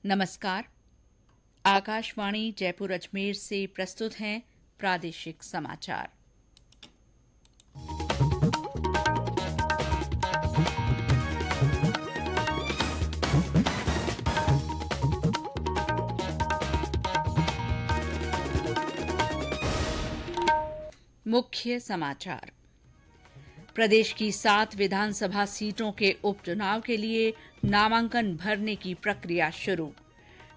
नमस्कार। आकाशवाणी जयपुर अजमेर से प्रस्तुत हैं प्रादेशिक समाचार। मुख्य समाचार। प्रदेश की 7 विधानसभा सीटों के उपचुनाव के लिए नामांकन भरने की प्रक्रिया शुरू।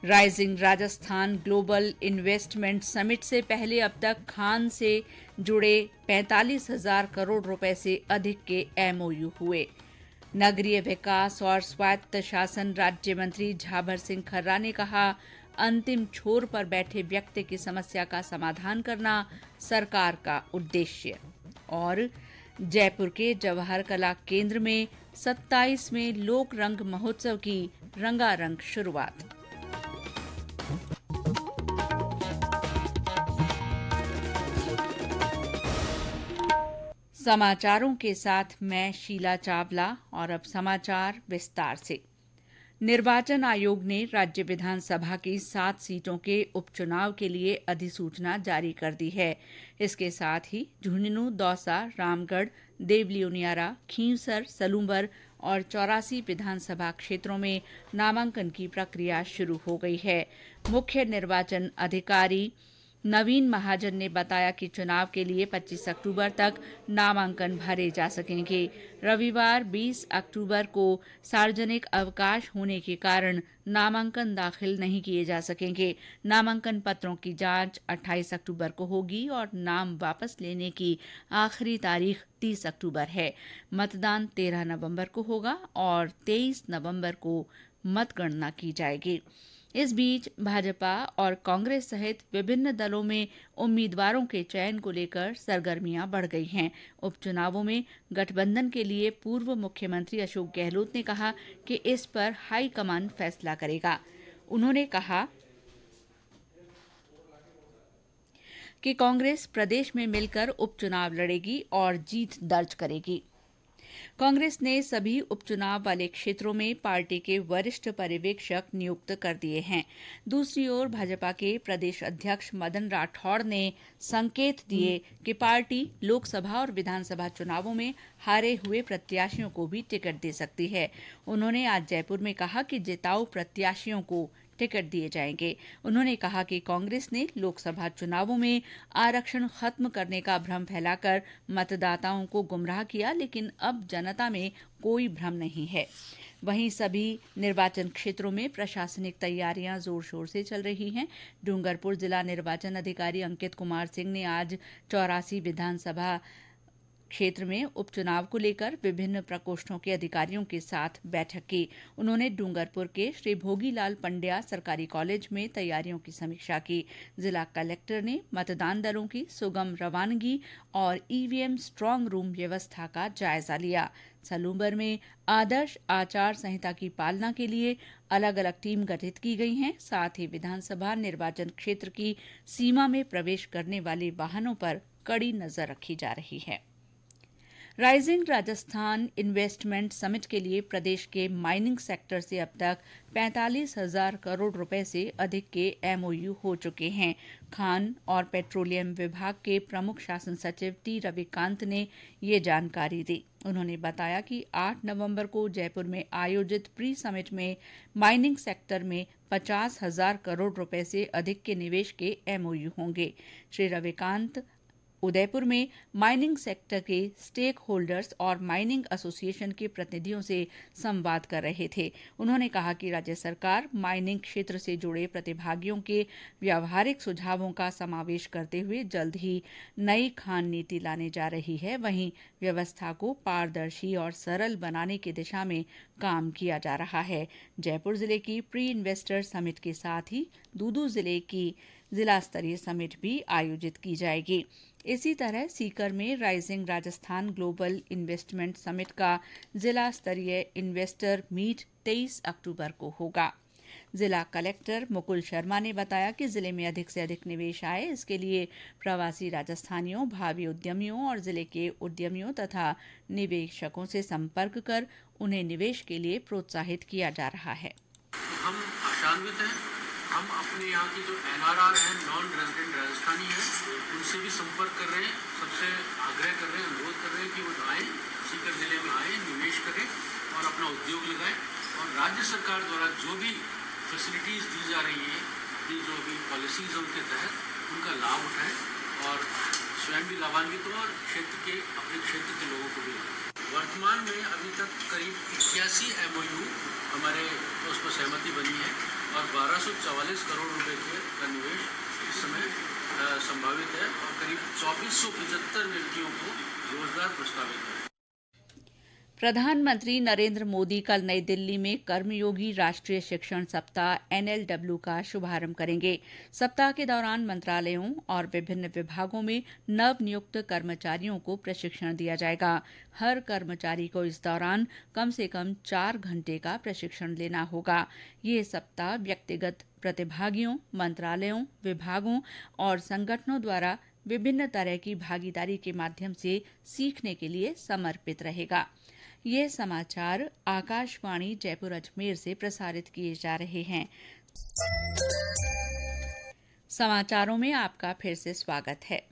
Rising Rajasthan global investment summit से पहले अब तक खान से जुड़े 45,000 करोड़ रुपए से अधिक के एमओयू हुए। नगरीय विकास और स्वायत्त शासन राज्य मंत्री झाबर सिंह खर्रा ने कहा, अंतिम छोर पर बैठे व्यक्ति की समस्या का समाधान करना सरकार का उद्देश्य। और जयपुर के जवाहर कला केंद्र में 27वें लोक रंग महोत्सव की रंगारंग शुरुआत। समाचारों के साथ मैं शीला चावला और अब समाचार विस्तार से। निर्वाचन आयोग ने राज्य विधानसभा की 7 सीटों के उपचुनाव के लिए अधिसूचना जारी कर दी है। इसके साथ ही झुंझुनू, दौसा, रामगढ़, देवली उनियारा, खींवसर, सलूंबर और 84 विधानसभा क्षेत्रों में नामांकन की प्रक्रिया शुरू हो गई है। मुख्य निर्वाचन अधिकारी नवीन महाजन ने बताया कि चुनाव के लिए 25 अक्टूबर तक नामांकन भरे जा सकेंगे। रविवार 20 अक्टूबर को सार्वजनिक अवकाश होने के कारण नामांकन दाखिल नहीं किए जा सकेंगे। नामांकन पत्रों की जांच 28 अक्टूबर को होगी और नाम वापस लेने की आखिरी तारीख 30 अक्टूबर है। मतदान 13 नवंबर को होगा और 23 नवंबर को मतगणना की जाएगी। इस बीच भाजपा और कांग्रेस सहित विभिन्न दलों में उम्मीदवारों के चयन को लेकर सरगर्मियां बढ़ गई हैं। उपचुनावों में गठबंधन के लिए पूर्व मुख्यमंत्री अशोक गहलोत ने कहा कि इस पर हाईकमान फैसला करेगा। उन्होंने कहा कि कांग्रेस प्रदेश में मिलकर उपचुनाव लड़ेगी और जीत दर्ज करेगी। कांग्रेस ने सभी उपचुनाव वाले क्षेत्रों में पार्टी के वरिष्ठ पर्यवेक्षक नियुक्त कर दिए हैं। दूसरी ओर भाजपा के प्रदेश अध्यक्ष मदन राठौड़ ने संकेत दिए कि पार्टी लोकसभा और विधानसभा चुनावों में हारे हुए प्रत्याशियों को भी टिकट दे सकती है। उन्होंने आज जयपुर में कहा कि जिताऊ प्रत्याशियों को टिकट दिए जाएंगे। उन्होंने कहा कि कांग्रेस ने लोकसभा चुनावों में आरक्षण खत्म करने का भ्रम फैलाकर मतदाताओं को गुमराह किया, लेकिन अब जनता में कोई भ्रम नहीं है। वहीं सभी निर्वाचन क्षेत्रों में प्रशासनिक तैयारियां जोर शोर से चल रही हैं। डूंगरपुर जिला निर्वाचन अधिकारी अंकित कुमार सिंह ने आज 84 विधानसभा क्षेत्र में उपचुनाव को लेकर विभिन्न प्रकोष्ठों के अधिकारियों के साथ बैठक की। उन्होंने डूंगरपुर के श्री भोगीलाल पंड्या सरकारी कॉलेज में तैयारियों की समीक्षा की। जिला कलेक्टर ने मतदान दलों की सुगम रवानगी और ईवीएम स्ट्रांग रूम व्यवस्था का जायजा लिया। सलूंबर में आदर्श आचार संहिता की पालना के लिए अलग अलग टीम गठित की गई हैं। साथ ही विधानसभा निर्वाचन क्षेत्र की सीमा में प्रवेश करने वाले वाहनों पर कड़ी नजर रखी जा रही है। राइजिंग राजस्थान इन्वेस्टमेंट समिट के लिए प्रदेश के माइनिंग सेक्टर से अब तक 45,000 करोड़ रुपए से अधिक के एमओयू हो चुके हैं। खान और पेट्रोलियम विभाग के प्रमुख शासन सचिव टी रविकांत ने ये जानकारी दी। उन्होंने बताया कि 8 नवंबर को जयपुर में आयोजित प्री समिट में माइनिंग सेक्टर में 50,000 करोड़ रुपए से अधिक के निवेश के एमओयू होंगे। श्री रविकांत उदयपुर में माइनिंग सेक्टर के स्टेक होल्डर्स और माइनिंग एसोसिएशन के प्रतिनिधियों से संवाद कर रहे थे। उन्होंने कहा कि राज्य सरकार माइनिंग क्षेत्र से जुड़े प्रतिभागियों के व्यावहारिक सुझावों का समावेश करते हुए जल्द ही नई खान नीति लाने जा रही है। वहीं व्यवस्था को पारदर्शी और सरल बनाने की दिशा में काम किया जा रहा है। जयपुर जिले की प्री इन्वेस्टर समिट के साथ ही दूदू जिले की जिला स्तरीय समिट भी आयोजित की जाएगी। इसी तरह सीकर में rising Rajasthan global investment summit का जिला स्तरीय इन्वेस्टर मीट 23 अक्टूबर को होगा। जिला कलेक्टर मुकुल शर्मा ने बताया कि जिले में अधिक से अधिक निवेश आए, इसके लिए प्रवासी राजस्थानियों, भावी उद्यमियों और जिले के उद्यमियों तथा निवेशकों से संपर्क कर उन्हें निवेश के लिए प्रोत्साहित किया जा रहा है। हम आशा लाभान्वित हैं। हम अपने यहाँ की जो NRR हैं, नॉन रेजिडेंट राजस्थानी हैं, उनसे भी संपर्क कर रहे हैं, सबसे आग्रह कर रहे हैं, अनुरोध कर रहे हैं कि वो आएँ, सीकर जिले में आएँ, निवेश करें और अपना उद्योग लगाएं। और राज्य सरकार द्वारा जो भी फैसिलिटीज़ दी जा रही हैं, ये जो अभी पॉलिसीज़ उनके तहत, उनका लाभ उठाएं और स्वयं भी लाभान्वित हो और क्षेत्र के अपने क्षेत्र के लोगों को भी। वर्तमान में अभी तक करीब 81 MOU हमारे उस पर सहमति बनी है और 1244 करोड़ रुपए का निवेश इस समय संभावित है और करीब 2475 व्यक्तियों को रोजगार प्रस्तावित है। प्रधानमंत्री नरेंद्र मोदी कल नई दिल्ली में कर्मयोगी राष्ट्रीय शिक्षण सप्ताह NLW का शुभारंभ करेंगे। सप्ताह के दौरान मंत्रालयों और विभिन्न विभागों में नवनियुक्त कर्मचारियों को प्रशिक्षण दिया जाएगा। हर कर्मचारी को इस दौरान कम से कम 4 घंटे का प्रशिक्षण लेना होगा। ये सप्ताह व्यक्तिगत प्रतिभागियों, मंत्रालयों, विभागों और संगठनों द्वारा विभिन्न तरह की भागीदारी के माध्यम से सीखने के लिए समर्पित रहेगा। ये समाचार आकाशवाणी जयपुर अजमेर से प्रसारित किए जा रहे हैं। समाचारों में आपका फिर से स्वागत है।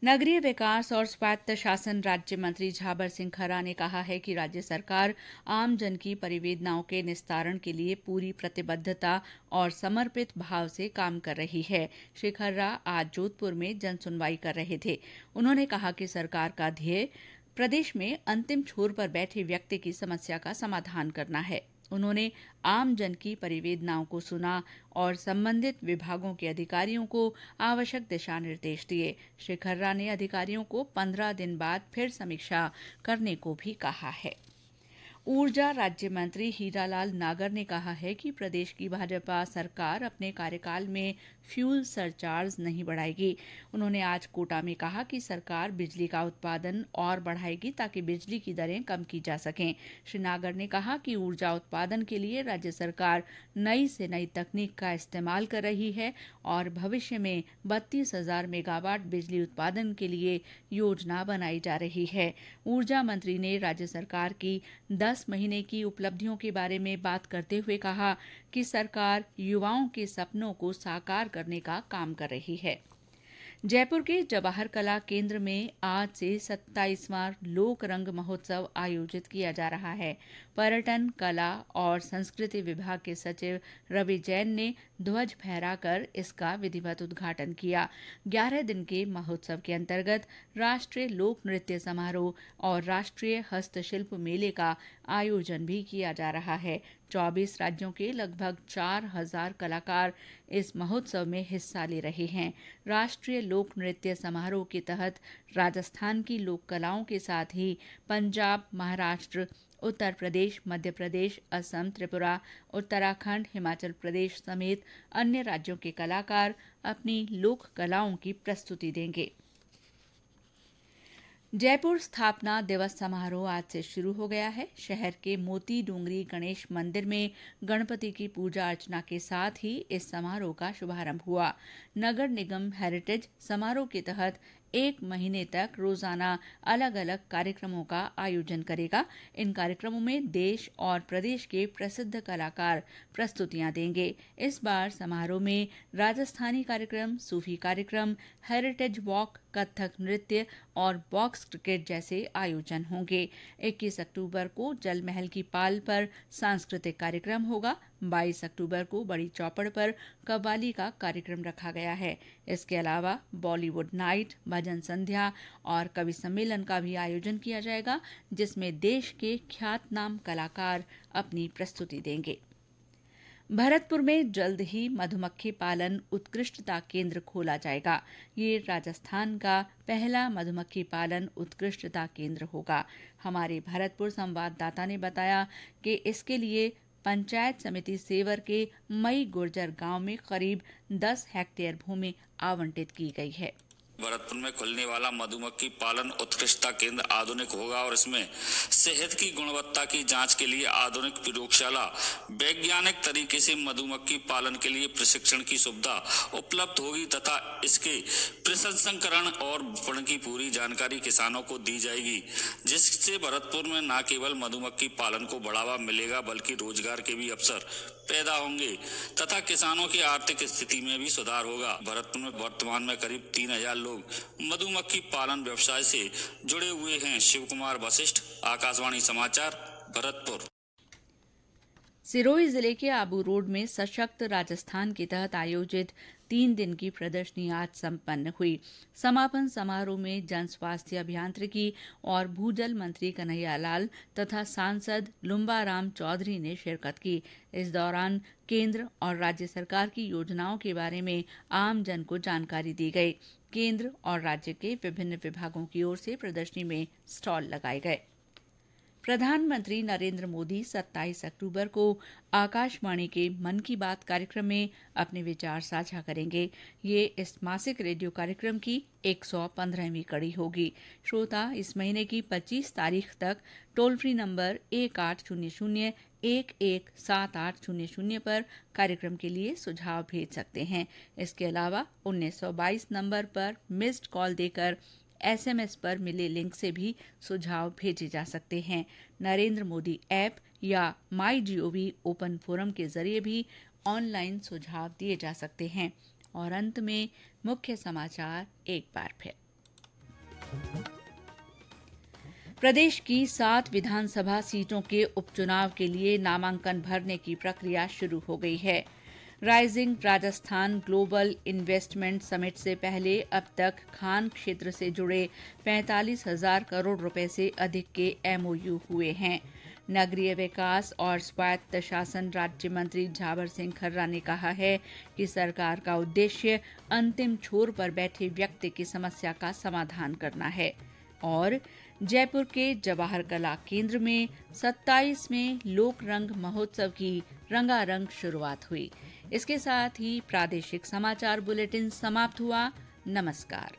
नगरीय विकास और स्वायत्त शासन राज्य मंत्री झाबर सिंह खर्रा ने कहा है कि राज्य सरकार आमजन की परिवेदनाओं के निस्तारण के लिए पूरी प्रतिबद्धता और समर्पित भाव से काम कर रही है। श्री खर्रा आज जोधपुर में जन सुनवाई कर रहे थे। उन्होंने कहा कि सरकार का ध्येय प्रदेश में अंतिम छोर पर बैठे व्यक्ति की समस्या का समाधान करना है। उन्होंने आम जन की परिवेदनाओं को सुना और संबंधित विभागों के अधिकारियों को आवश्यक दिशा निर्देश दिए। श्री खर्रा ने अधिकारियों को 15 दिन बाद फिर समीक्षा करने को भी कहा है। ऊर्जा राज्य मंत्री हीरालाल नागर ने कहा है कि प्रदेश की भाजपा सरकार अपने कार्यकाल में फ्यूल सरचार्ज नहीं बढ़ाएगी। उन्होंने आज कोटा में कहा कि सरकार बिजली का उत्पादन और बढ़ाएगी ताकि बिजली की दरें कम की जा सकें। श्री नागर ने कहा कि ऊर्जा उत्पादन के लिए राज्य सरकार नई से नई तकनीक का इस्तेमाल कर रही है और भविष्य में 32,000 मेगावाट बिजली उत्पादन के लिए योजना बनाई जा रही है। ऊर्जा मंत्री ने राज्य सरकार की 10 महीने की उपलब्धियों के बारे में बात करते हुए कहा कि सरकार युवाओं के सपनों को साकार करने का काम कर रही है। जयपुर के जवाहर कला केंद्र में आज से 27वां लोक रंग महोत्सव आयोजित किया जा रहा है। पर्यटन, कला और संस्कृति विभाग के सचिव रवि जैन ने ध्वज फहराकर इसका विधिवत उद्घाटन किया। 11 दिन के महोत्सव के अंतर्गत राष्ट्रीय लोक नृत्य समारोह और राष्ट्रीय हस्तशिल्प मेले का आयोजन भी किया जा रहा है। 24 राज्यों के लगभग 4,000 कलाकार इस महोत्सव में हिस्सा ले रहे हैं। राष्ट्रीय लोक नृत्य समारोह के तहत राजस्थान की लोक कलाओं के साथ ही पंजाब, महाराष्ट्र, उत्तर प्रदेश, मध्य प्रदेश, असम, त्रिपुरा, उत्तराखंड, हिमाचल प्रदेश समेत अन्य राज्यों के कलाकार अपनी लोक कलाओं की प्रस्तुति देंगे। जयपुर स्थापना दिवस समारोह आज से शुरू हो गया है। शहर के मोती डूंगरी गणेश मंदिर में गणपति की पूजा अर्चना के साथ ही इस समारोह का शुभारंभ हुआ। नगर निगम हेरिटेज समारोह के तहत 1 महीने तक रोजाना अलग अलग कार्यक्रमों का आयोजन करेगा। इन कार्यक्रमों में देश और प्रदेश के प्रसिद्ध कलाकार प्रस्तुतियां देंगे। इस बार समारोह में राजस्थानी कार्यक्रम, सूफी कार्यक्रम, हेरिटेज वॉक, कथक नृत्य और बॉक्स क्रिकेट जैसे आयोजन होंगे। 21 अक्टूबर को जल महल की पाल पर सांस्कृतिक कार्यक्रम होगा। 22 अक्टूबर को बड़ी चौपड़ पर कव्वाली का कार्यक्रम रखा गया है। इसके अलावा बॉलीवुड नाइट, भजन संध्या और कवि सम्मेलन का भी आयोजन किया जाएगा, जिसमें देश के ख्यातनाम कलाकार अपनी प्रस्तुति देंगे। भरतपुर में जल्द ही मधुमक्खी पालन उत्कृष्टता केंद्र खोला जाएगा। ये राजस्थान का पहला मधुमक्खी पालन उत्कृष्टता केंद्र होगा। हमारे भरतपुर संवाददाता ने बताया कि इसके लिए पंचायत समिति सेवर के मई गुर्जर गांव में करीब 10 हेक्टेयर भूमि आवंटित की गई है। भरतपुर में खुलने वाला मधुमक्खी पालन उत्कृष्टता केंद्र आधुनिक होगा और इसमें शहद की गुणवत्ता की जांच के लिए आधुनिक प्रयोगशाला, वैज्ञानिक तरीके से मधुमक्खी पालन के लिए प्रशिक्षण की सुविधा उपलब्ध होगी तथा इसके प्रसंस्करण और विपणन की पूरी जानकारी किसानों को दी जाएगी, जिससे भरतपुर में न केवल मधुमक्खी पालन को बढ़ावा मिलेगा बल्कि रोजगार के भी अवसर पैदा होंगे तथा किसानों की आर्थिक स्थिति में भी सुधार होगा। भरतपुर में वर्तमान में करीब 3000 लोग मधुमक्खी पालन व्यवसाय से जुड़े हुए हैं। शिव कुमार वशिष्ठ, आकाशवाणी समाचार, भरतपुर। सिरोही जिले के आबू रोड में सशक्त राजस्थान के तहत आयोजित 3 दिन की प्रदर्शनी आज संपन्न हुई। समापन समारोह में जन स्वास्थ्य अभियांत्रिकी और भूजल मंत्री कन्हैया लाल तथा सांसद लुम्बाराम चौधरी ने शिरकत की। इस दौरान केंद्र और राज्य सरकार की योजनाओं के बारे में आमजन को जानकारी दी गई। केंद्र और राज्य के विभिन्न विभागों की ओर से प्रदर्शनी में स्टॉल लगाए गए। प्रधानमंत्री नरेंद्र मोदी 27 अक्टूबर को आकाशवाणी के मन की बात कार्यक्रम में अपने विचार साझा करेंगे। ये इस मासिक रेडियो कार्यक्रम की 115वीं कड़ी होगी। श्रोता इस महीने की 25 तारीख तक टोल फ्री नंबर 1800-117800 पर कार्यक्रम के लिए सुझाव भेज सकते हैं। इसके अलावा 1922 नंबर पर मिस्ड कॉल देकर SMS पर मिले लिंक से भी सुझाव भेजे जा सकते हैं। नरेंद्र मोदी ऐप या MyGov ओपन फोरम के जरिए भी ऑनलाइन सुझाव दिए जा सकते हैं। और अंत में मुख्य समाचार एक बार फिर। प्रदेश की 7 विधानसभा सीटों के उपचुनाव के लिए नामांकन भरने की प्रक्रिया शुरू हो गई है। Rising Rajasthan global investment summit से पहले अब तक खान क्षेत्र से जुड़े 45,000 करोड़ रुपए से अधिक के MOU हुए हैं। नगरीय विकास और स्वायत्त शासन राज्य मंत्री झावर सिंह खर्रा ने कहा है कि सरकार का उद्देश्य अंतिम छोर पर बैठे व्यक्ति की समस्या का समाधान करना है। और जयपुर के जवाहर कला केंद्र में 27वें लोक रंग महोत्सव की रंगारंग शुरुआत हुई। इसके साथ ही प्रादेशिक समाचार बुलेटिन समाप्त हुआ। नमस्कार।